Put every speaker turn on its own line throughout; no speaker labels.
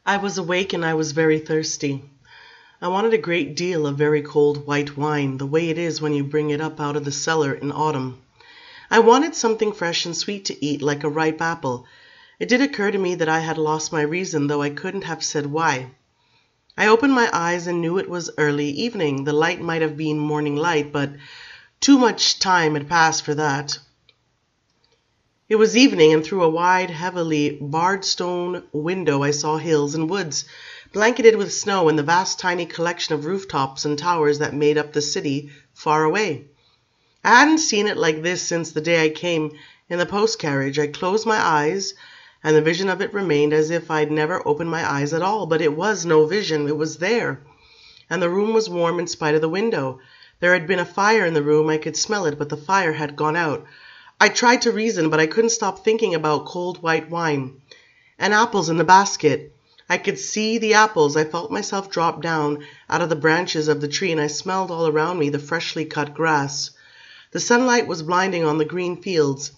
I was awake and I was very thirsty. I wanted a great deal of very cold white wine, the way it is when you bring it up out of the cellar in autumn. I wanted something fresh and sweet to eat, like a ripe apple. It did occur to me that I had lost my reason, though I couldn't have said why. I opened my eyes and knew it was early evening. The light might have been morning light, but too much time had passed for that. It was evening, and through a wide, heavily barred stone window I saw hills and woods, blanketed with snow, and the vast tiny collection of rooftops and towers that made up the city far away. I hadn't seen it like this since the day I came in the post-carriage. I closed my eyes, and the vision of it remained as if I'd never opened my eyes at all. But it was no vision, it was there. And the room was warm in spite of the window. There had been a fire in the room, I could smell it, but the fire had gone out. I tried to reason, but I couldn't stop thinking about cold white wine. And apples in the basket. I could see the apples. I felt myself drop down out of the branches of the tree, and I smelled all around me the freshly cut grass. The sunlight was blinding on the green fields.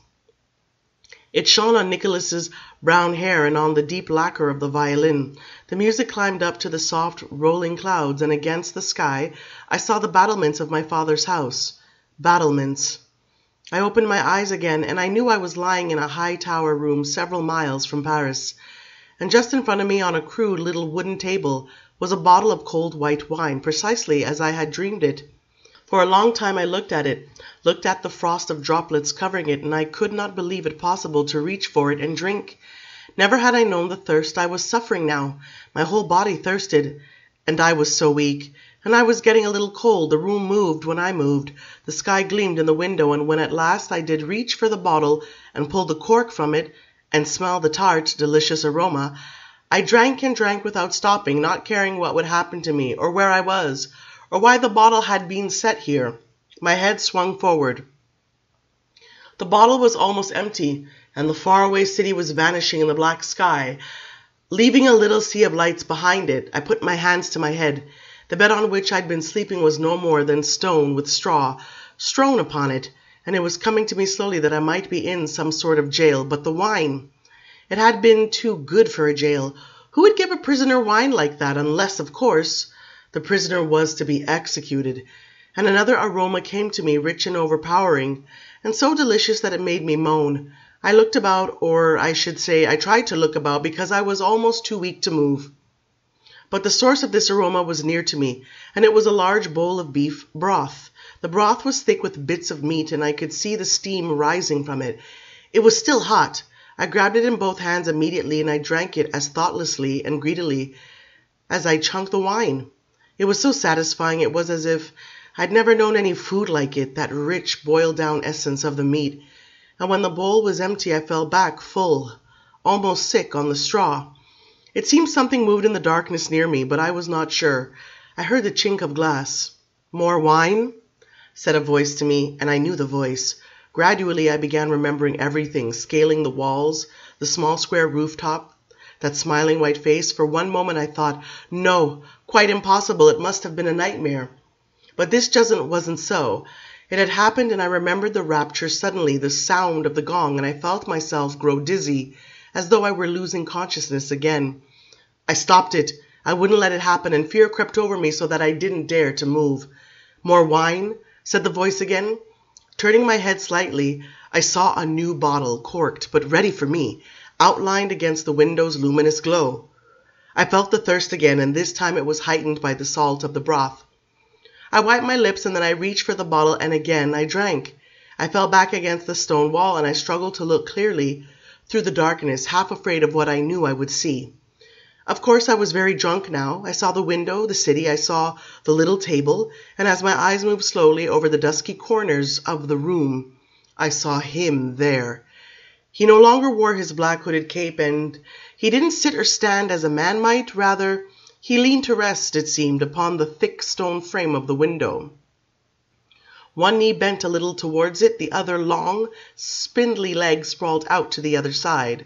It shone on Nicholas's brown hair and on the deep lacquer of the violin. The music climbed up to the soft, rolling clouds, and against the sky I saw the battlements of my father's house. Battlements. I opened my eyes again, and I knew I was lying in a high tower room several miles from Paris. And just in front of me on a crude little wooden table was a bottle of cold white wine, precisely as I had dreamed it. For a long time I looked at it, looked at the frost of droplets covering it, and I could not believe it possible to reach for it and drink. Never had I known the thirst I was suffering now. My whole body thirsted, and I was so weak. And I was getting a little cold. The room moved when I moved. The sky gleamed in the window, and when at last I did reach for the bottle and pull the cork from it and smell the tart, delicious aroma, I drank and drank without stopping, not caring what would happen to me, or where I was, or why the bottle had been set here. My head swung forward. The bottle was almost empty, and the faraway city was vanishing in the black sky, leaving a little sea of lights behind it. I put my hands to my head. The bed on which I'd been sleeping was no more than stone with straw strewn upon it, and it was coming to me slowly that I might be in some sort of jail. But the wine! It had been too good for a jail. Who would give a prisoner wine like that, unless, of course, the prisoner was to be executed? And another aroma came to me, rich and overpowering, and so delicious that it made me moan. I looked about, or I should say I tried to look about, because I was almost too weak to move. But the source of this aroma was near to me, and it was a large bowl of beef broth. The broth was thick with bits of meat, and I could see the steam rising from it. It was still hot. I grabbed it in both hands immediately, and I drank it as thoughtlessly and greedily as I chunked the wine. It was so satisfying. It was as if I'd never known any food like it, that rich, boiled-down essence of the meat. And when the bowl was empty, I fell back full, almost sick, on the straw. It seemed something moved in the darkness near me, but I was not sure. I heard the chink of glass. "More wine?" said a voice to me, and I knew the voice. Gradually I began remembering everything, scaling the walls, the small square rooftop, that smiling white face. For one moment I thought, no, quite impossible, it must have been a nightmare. But this just wasn't so. It had happened, and I remembered the rapture suddenly, the sound of the gong, and I felt myself grow dizzy, as though I were losing consciousness again. I stopped it. I wouldn't let it happen, and fear crept over me so that I didn't dare to move. "More wine?" said the voice again. Turning my head slightly, I saw a new bottle, corked, but ready for me, outlined against the window's luminous glow. I felt the thirst again, and this time it was heightened by the salt of the broth. I wiped my lips, and then I reached for the bottle, and again I drank. I fell back against the stone wall, and I struggled to look clearly through the darkness, half afraid of what I knew I would see. Of course I was very drunk now. I saw the window, the city, I saw the little table, and as my eyes moved slowly over the dusky corners of the room, I saw him there. He no longer wore his black hooded cape, and he didn't sit or stand as a man might. Rather, he leaned to rest, it seemed, upon the thick stone frame of the window. One knee bent a little towards it, the other long, spindly leg sprawled out to the other side.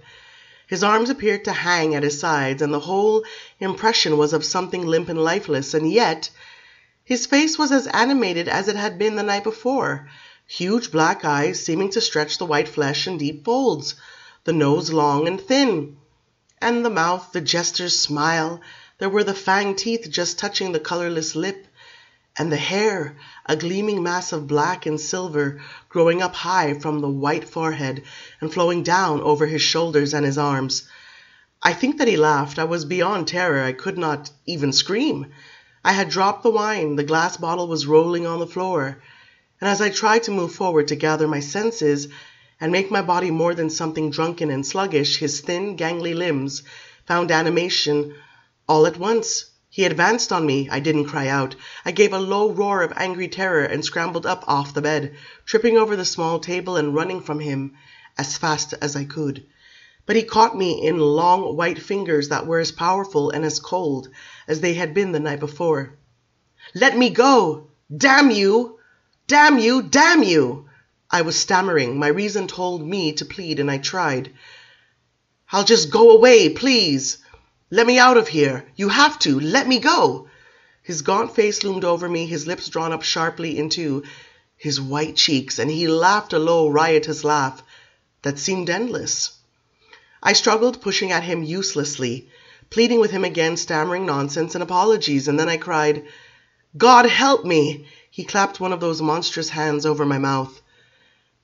His arms appeared to hang at his sides, and the whole impression was of something limp and lifeless, and yet his face was as animated as it had been the night before. Huge black eyes seeming to stretch the white flesh in deep folds, the nose long and thin, And the mouth, the jester's smile, there were the fang teeth just touching the colorless lip, and the hair, a gleaming mass of black and silver, growing up high from the white forehead and flowing down over his shoulders and his arms. I think that he laughed. I was beyond terror. I could not even scream. I had dropped the wine. The glass bottle was rolling on the floor. And as I tried to move forward to gather my senses and make my body more than something drunken and sluggish, his thin, gangly limbs found animation all at once. He advanced on me. I didn't cry out. I gave a low roar of angry terror and scrambled up off the bed, tripping over the small table and running from him as fast as I could. But he caught me in long white fingers that were as powerful and as cold as they had been the night before. "Let me go! Damn you! Damn you! Damn you!" I was stammering. My reason told me to plead, and I tried. "I'll just go away, please. Let me out of here. You have to. Let me go." His gaunt face loomed over me, his lips drawn up sharply into his white cheeks, and he laughed a low, riotous laugh that seemed endless. I struggled, pushing at him uselessly, pleading with him again, stammering nonsense and apologies, and then I cried, "God help me!" He clapped one of those monstrous hands over my mouth.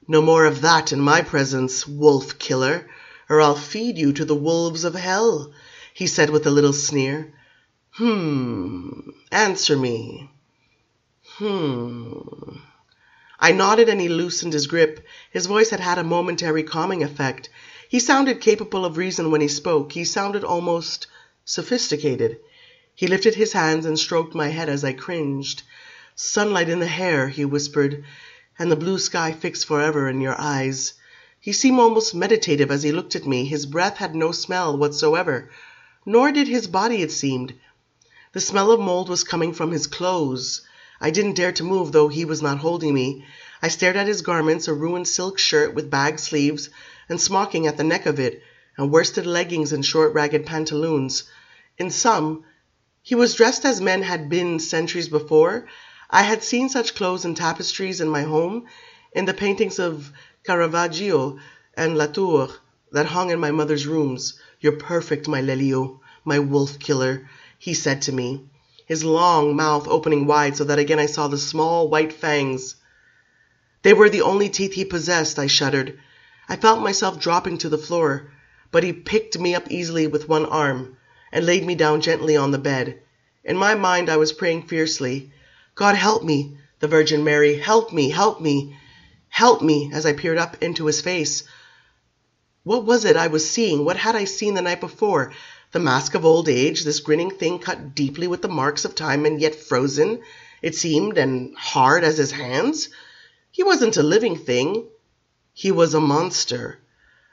"No more of that in my presence, wolf killer, or I'll feed you to the wolves of hell," he said with a little sneer. Answer me." I nodded and he loosened his grip. His voice had had a momentary calming effect. He sounded capable of reason when he spoke. He sounded almost sophisticated. He lifted his hands and stroked my head as I cringed. "Sunlight in the hair," he whispered, "and the blue sky fixed forever in your eyes." He seemed almost meditative as he looked at me. His breath had no smell whatsoever, nor did his body, it seemed. The smell of mold was coming from his clothes. I didn't dare to move, though he was not holding me. I stared at his garments, a ruined silk shirt with bag sleeves and smocking at the neck of it, and worsted leggings and short ragged pantaloons. In some, he was dressed as men had been centuries before. I had seen such clothes in tapestries in my home, in the paintings of Caravaggio and Latour that hung in my mother's rooms. "You're perfect, my Lelio, my wolf killer," he said to me, his long mouth opening wide so that again I saw the small white fangs. They were the only teeth he possessed. I shuddered. I felt myself dropping to the floor, but he picked me up easily with one arm and laid me down gently on the bed. In my mind I was praying fiercely, "God help me, the Virgin Mary, help me, help me, help me," as I peered up into his face. What was it I was seeing? What had I seen the night before? The mask of old age, this grinning thing cut deeply with the marks of time and yet frozen, it seemed, and hard as his hands? He wasn't a living thing. He was a monster.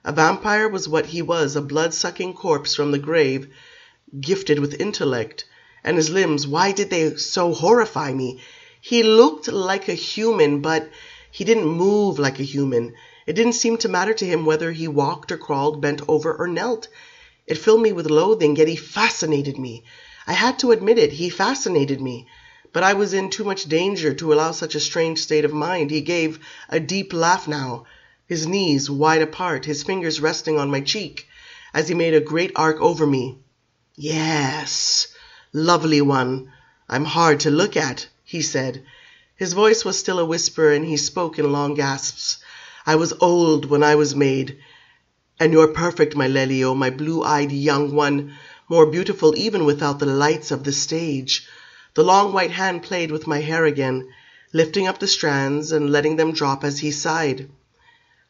A vampire was what he was, a blood-sucking corpse from the grave, gifted with intellect. And his limbs, why did they so horrify me? He looked like a human, but he didn't move like a human. It didn't seem to matter to him whether he walked or crawled, bent over or knelt. It filled me with loathing, yet he fascinated me. I had to admit it, he fascinated me. But I was in too much danger to allow such a strange state of mind. He gave a deep laugh now, his knees wide apart, his fingers resting on my cheek, as he made a great arc over me. "Yes, lovely one, I'm hard to look at," he said. His voice was still a whisper, and he spoke in long gasps. "I was old when I was made, and you're perfect, my Lelio, my blue-eyed young one, more beautiful even without the lights of the stage." The long white hand played with my hair again, lifting up the strands and letting them drop as he sighed.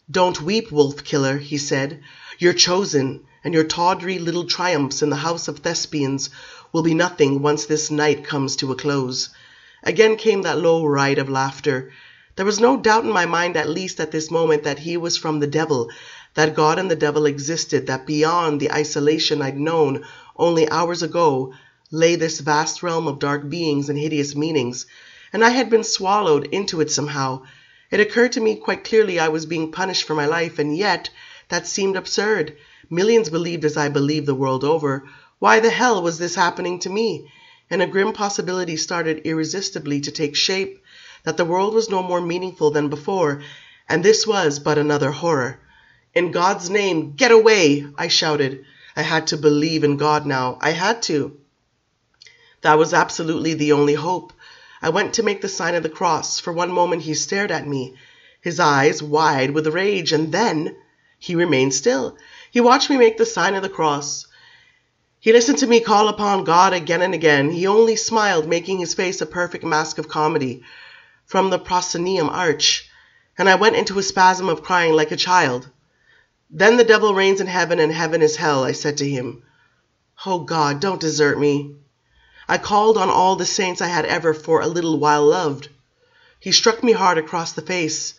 "Don't weep, wolf killer," he said. "You're chosen, and your tawdry little triumphs in the house of Thespians will be nothing once this night comes to a close." Again came that low ride of laughter. There was no doubt in my mind, at least at this moment, that he was from the devil, that God and the devil existed, that beyond the isolation I'd known only hours ago lay this vast realm of dark beings and hideous meanings, and I had been swallowed into it somehow. It occurred to me quite clearly I was being punished for my life, and yet that seemed absurd. Millions believed as I believed the world over. Why the hell was this happening to me? And a grim possibility started irresistibly to take shape, that the world was no more meaningful than before, and this was but another horror. "In God's name, get away!" I shouted. I had to believe in God now. I had to. That was absolutely the only hope. I went to make the sign of the cross. For one moment he stared at me, his eyes wide with rage, and then he remained still. He watched me make the sign of the cross. He listened to me call upon God again and again. He only smiled, making his face a perfect mask of comedy from the proscenium arch, and I went into a spasm of crying like a child. Then the devil reigns in heaven, and heaven is hell, I said to him. Oh God, don't desert me. I called on all the saints I had ever for a little while loved. He struck me hard across the face.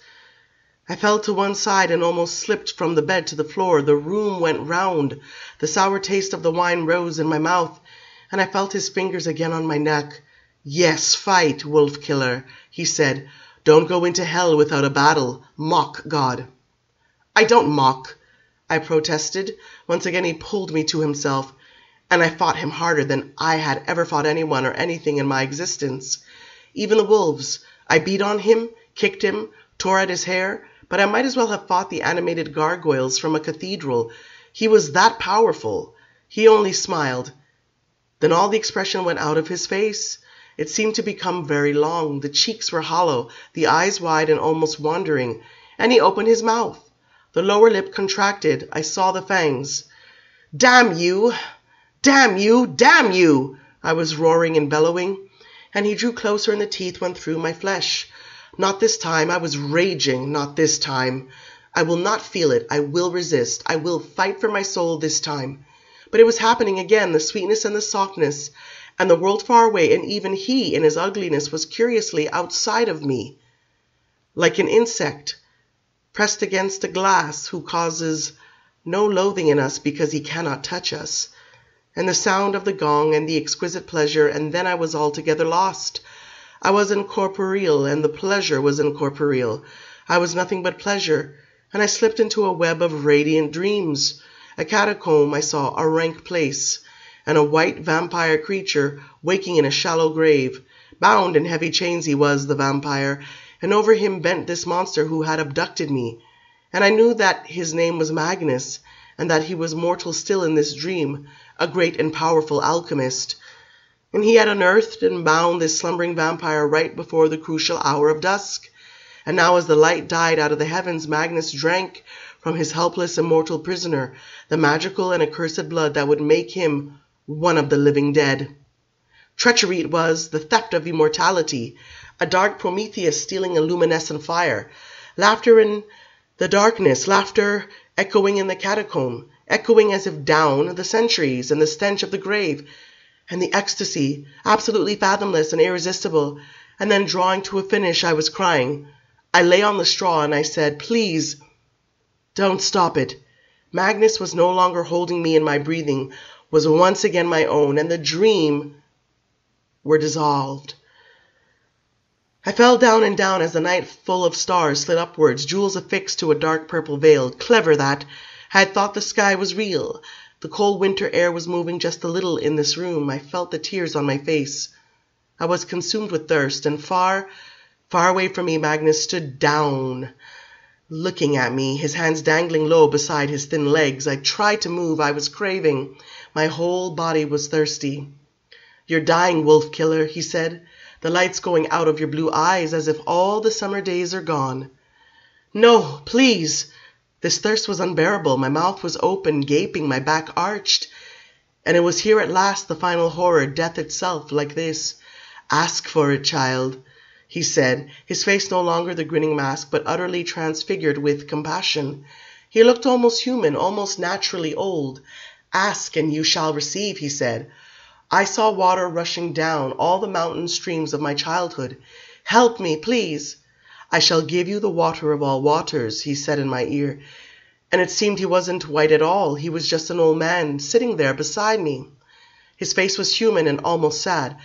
I fell to one side and almost slipped from the bed to the floor. The room went round. The sour taste of the wine rose in my mouth, and I felt his fingers again on my neck. Yes, fight, wolf killer, he said. Don't go into hell without a battle. Mock God. I don't mock, I protested. Once again he pulled me to himself, and I fought him harder than I had ever fought anyone or anything in my existence. Even the wolves. I beat on him, kicked him, tore at his hair, but I might as well have fought the animated gargoyles from a cathedral. He was that powerful. He only smiled. Then all the expression went out of his face. It seemed to become very long. The cheeks were hollow, the eyes wide and almost wandering, and he opened his mouth. The lower lip contracted. I saw the fangs. Damn you! Damn you! Damn you! I was roaring and bellowing, and he drew closer and the teeth went through my flesh. Not this time. I was raging. Not this time. I will not feel it. I will resist. I will fight for my soul this time. But it was happening again, the sweetness and the softness, and the world far away, and even he in his ugliness was curiously outside of me, like an insect pressed against a glass who causes no loathing in us because he cannot touch us. And the sound of the gong and the exquisite pleasure, and then I was altogether lost. I was incorporeal, and the pleasure was incorporeal. I was nothing but pleasure, and I slipped into a web of radiant dreams. A catacomb I saw, a rank place, and a white vampire creature waking in a shallow grave. Bound in heavy chains he was, the vampire, and over him bent this monster who had abducted me. And I knew that his name was Magnus, and that he was mortal still in this dream, a great and powerful alchemist. And he had unearthed and bound this slumbering vampire right before the crucial hour of dusk. And now as the light died out of the heavens, Magnus drank from his helpless immortal prisoner the magical and accursed blood that would make him one of the living dead. Treachery it was, the theft of immortality, a dark Prometheus stealing a luminescent fire. Laughter in the darkness, laughter echoing in the catacomb, echoing as if down the centuries, and the stench of the grave, and the ecstasy, absolutely fathomless and irresistible. And then drawing to a finish, I was crying. I lay on the straw and I said, please, don't stop it. Magnus was no longer holding me, and my breathing was once again my own, and the dream were dissolved. I fell down and down as the night full of stars slid upwards, jewels affixed to a dark purple veil. Clever that! I had thought the sky was real. The cold winter air was moving just a little in this room. I felt the tears on my face. I was consumed with thirst, and far, far away from me Magnus stood down, looking at me, his hands dangling low beside his thin legs. I tried to move. I was craving. My whole body was thirsty. You're dying, wolf killer, he said. The light's going out of your blue eyes as if all the summer days are gone. No, please. This thirst was unbearable. My mouth was open, gaping, my back arched. And it was here at last, the final horror, death itself, like this. Ask for it, child, he said, his face no longer the grinning mask, but utterly transfigured with compassion. He looked almost human, almost naturally old. Ask and you shall receive, he said. I saw water rushing down, all the mountain streams of my childhood. Help me, please. I shall give you the water of all waters, he said in my ear. And it seemed he wasn't white at all. He was just an old man sitting there beside me. His face was human and almost sad.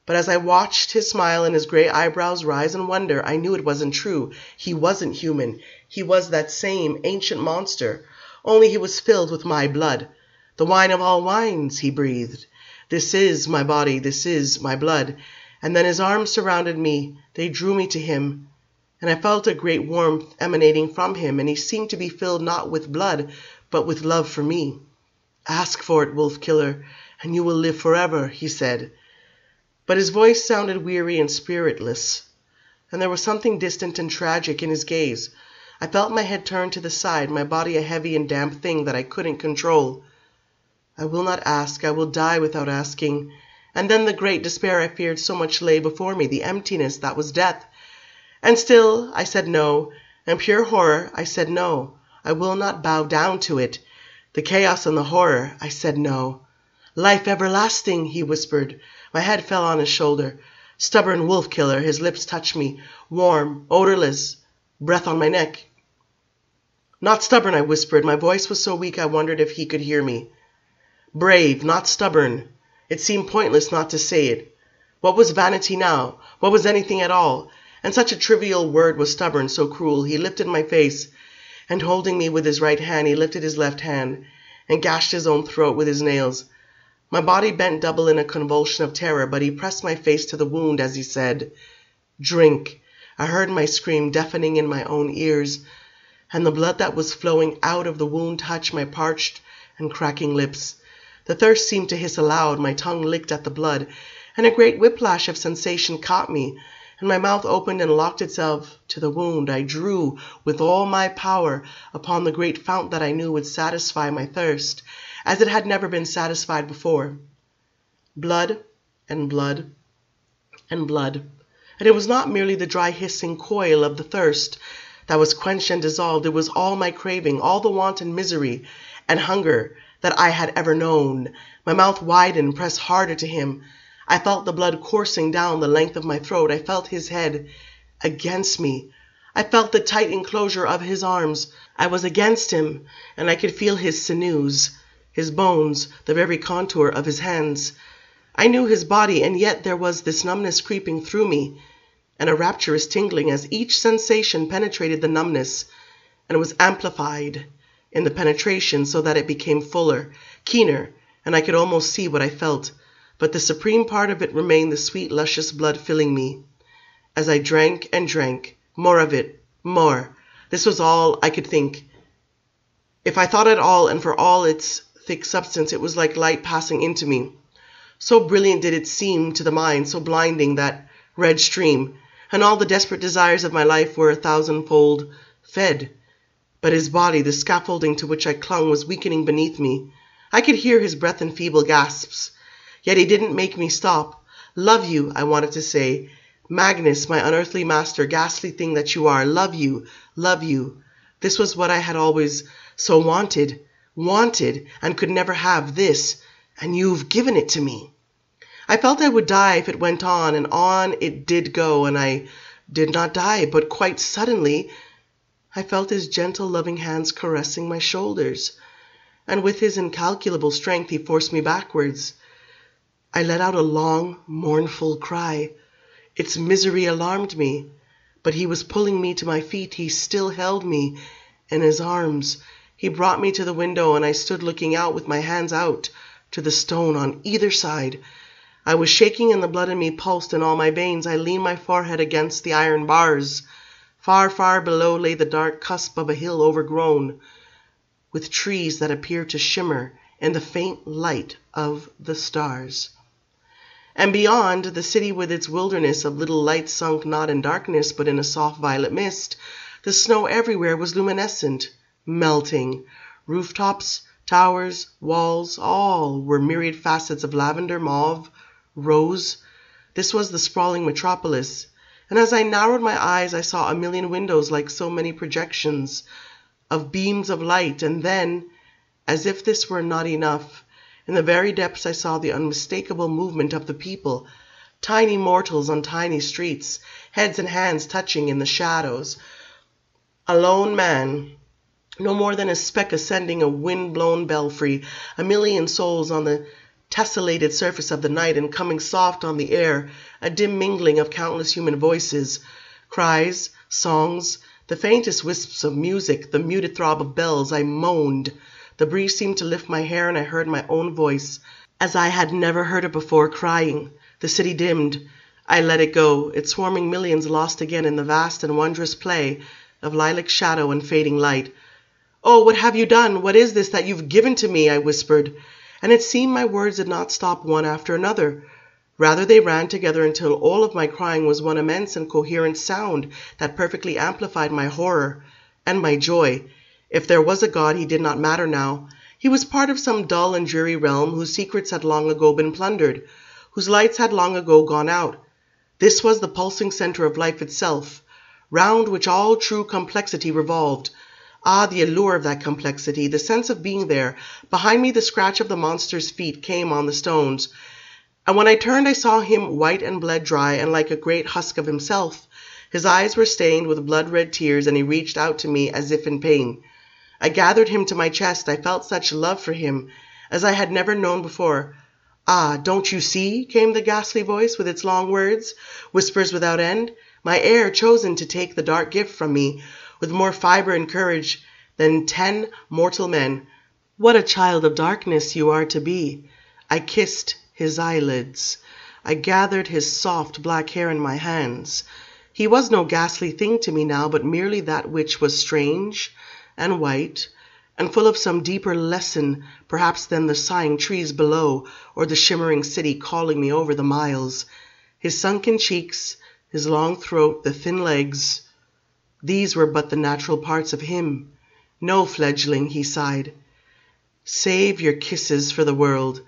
But as I watched his smile and his gray eyebrows rise in wonder, I knew it wasn't true. He wasn't human. He was that same ancient monster, only he was filled with my blood. The wine of all wines, he breathed. This is my body, this is my blood. And then his arms surrounded me. They drew me to him, and I felt a great warmth emanating from him, and he seemed to be filled not with blood, but with love for me. Ask for it, wolf killer, and you will live forever, he said. But his voice sounded weary and spiritless, and there was something distant and tragic in his gaze. I felt my head turn to the side, my body a heavy and damp thing that I couldn't control. I will not ask, I will die without asking. And then the great despair I feared so much lay before me, the emptiness that was death. And still I said no, and pure horror, I said no. I will not bow down to it. The chaos and the horror, I said no. Life everlasting, he whispered. My head fell on his shoulder. Stubborn wolf killer, his lips touched me, warm, odorless, breath on my neck. Not stubborn, I whispered. My voice was so weak I wondered if he could hear me. Brave, not stubborn. It seemed pointless not to say it. What was vanity now? What was anything at all? And such a trivial word was stubborn, so cruel. He lifted my face, and holding me with his right hand, he lifted his left hand, and gashed his own throat with his nails. My body bent double in a convulsion of terror, but he pressed my face to the wound as he said, "Drink." I heard my scream deafening in my own ears, and the blood that was flowing out of the wound touched my parched and cracking lips. The thirst seemed to hiss aloud, my tongue licked at the blood, and a great whiplash of sensation caught me, and my mouth opened and locked itself to the wound. I drew with all my power upon the great fount that I knew would satisfy my thirst, as it had never been satisfied before. Blood and blood and blood. And it was not merely the dry hissing coil of the thirst that was quenched and dissolved. It was all my craving, all the want and misery and hunger that I had ever known. My mouth widened, pressed harder to him. I felt the blood coursing down the length of my throat. I felt his head against me. I felt the tight enclosure of his arms. I was against him, and I could feel his sinews, his bones, the very contour of his hands. I knew his body, and yet there was this numbness creeping through me, and a rapturous tingling as each sensation penetrated the numbness, and was amplified in the penetration so that it became fuller, keener, and I could almost see what I felt. But the supreme part of it remained the sweet, luscious blood filling me. As I drank and drank, more of it, more. This was all I could think. If I thought at all, and for all its thick substance, it was like light passing into me. So brilliant did it seem to the mind, so blinding, that red stream, and all the desperate desires of my life were 1,000-fold fed. But his body, the scaffolding to which I clung, was weakening beneath me. I could hear his breath in feeble gasps. Yet he didn't make me stop. Love you, I wanted to say. Magnus, my unearthly master, ghastly thing that you are, love you, love you. This was what I had always so wanted, and could never have this, and you've given it to me. I felt I would die if it went on, and on it did go, and I did not die, but quite suddenly I felt his gentle, loving hands caressing my shoulders, and with his incalculable strength he forced me backwards. I let out a long, mournful cry. Its misery alarmed me, but he was pulling me to my feet. He still held me in his arms. He brought me to the window, and I stood looking out with my hands out to the stone on either side. I was shaking, and the blood in me pulsed in all my veins. I leaned my forehead against the iron bars. Far, far below lay the dark cusp of a hill overgrown with trees that appeared to shimmer in the faint light of the stars. And beyond, the city with its wilderness of little lights sunk not in darkness but in a soft violet mist. The snow everywhere was luminescent, melting. Rooftops, towers, walls, all were myriad facets of lavender, mauve, rose. This was the sprawling metropolis, and as I narrowed my eyes I saw a million windows like so many projections of beams of light, and then, as if this were not enough, in the very depths I saw the unmistakable movement of the people, tiny mortals on tiny streets, heads and hands touching in the shadows. A lone man, no more than a speck ascending a wind-blown belfry, a million souls on the tessellated surface of the night, and coming soft on the air, a dim mingling of countless human voices, cries, songs, the faintest wisps of music, the muted throb of bells. I moaned. The breeze seemed to lift my hair, and I heard my own voice, as I had never heard it before, crying. The city dimmed. I let it go, its swarming millions lost again in the vast and wondrous play of lilac shadow and fading light. "Oh, what have you done? What is this that you've given to me?" I whispered, and it seemed my words did not stop one after another. Rather, they ran together until all of my crying was one immense and coherent sound that perfectly amplified my horror and my joy. If there was a God, he did not matter now. He was part of some dull and dreary realm whose secrets had long ago been plundered, whose lights had long ago gone out. This was the pulsing center of life itself, round which all true complexity revolved. Ah, the allure of that complexity, the sense of being there. Behind me the scratch of the monster's feet came on the stones, and when I turned I saw him white and bled dry and like a great husk of himself. His eyes were stained with blood-red tears, and he reached out to me as if in pain. I gathered him to my chest. I felt such love for him as I had never known before. "Ah, don't you see?" came the ghastly voice with its long words, whispers without end. My heir, chosen to take the dark gift from me, with more fibre and courage than 10 mortal men. What a child of darkness you are to be. I kissed his eyelids. I gathered his soft black hair in my hands. He was no ghastly thing to me now, but merely that which was strange and white, and full of some deeper lesson perhaps than the sighing trees below, or the shimmering city calling me over the miles. His sunken cheeks, his long throat, the thin legs, these were but the natural parts of him. "No, fledgling," he sighed. "Save your kisses for the world.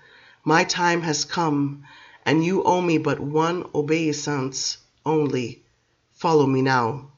My time has come, and you owe me but one obeisance only. Follow me now."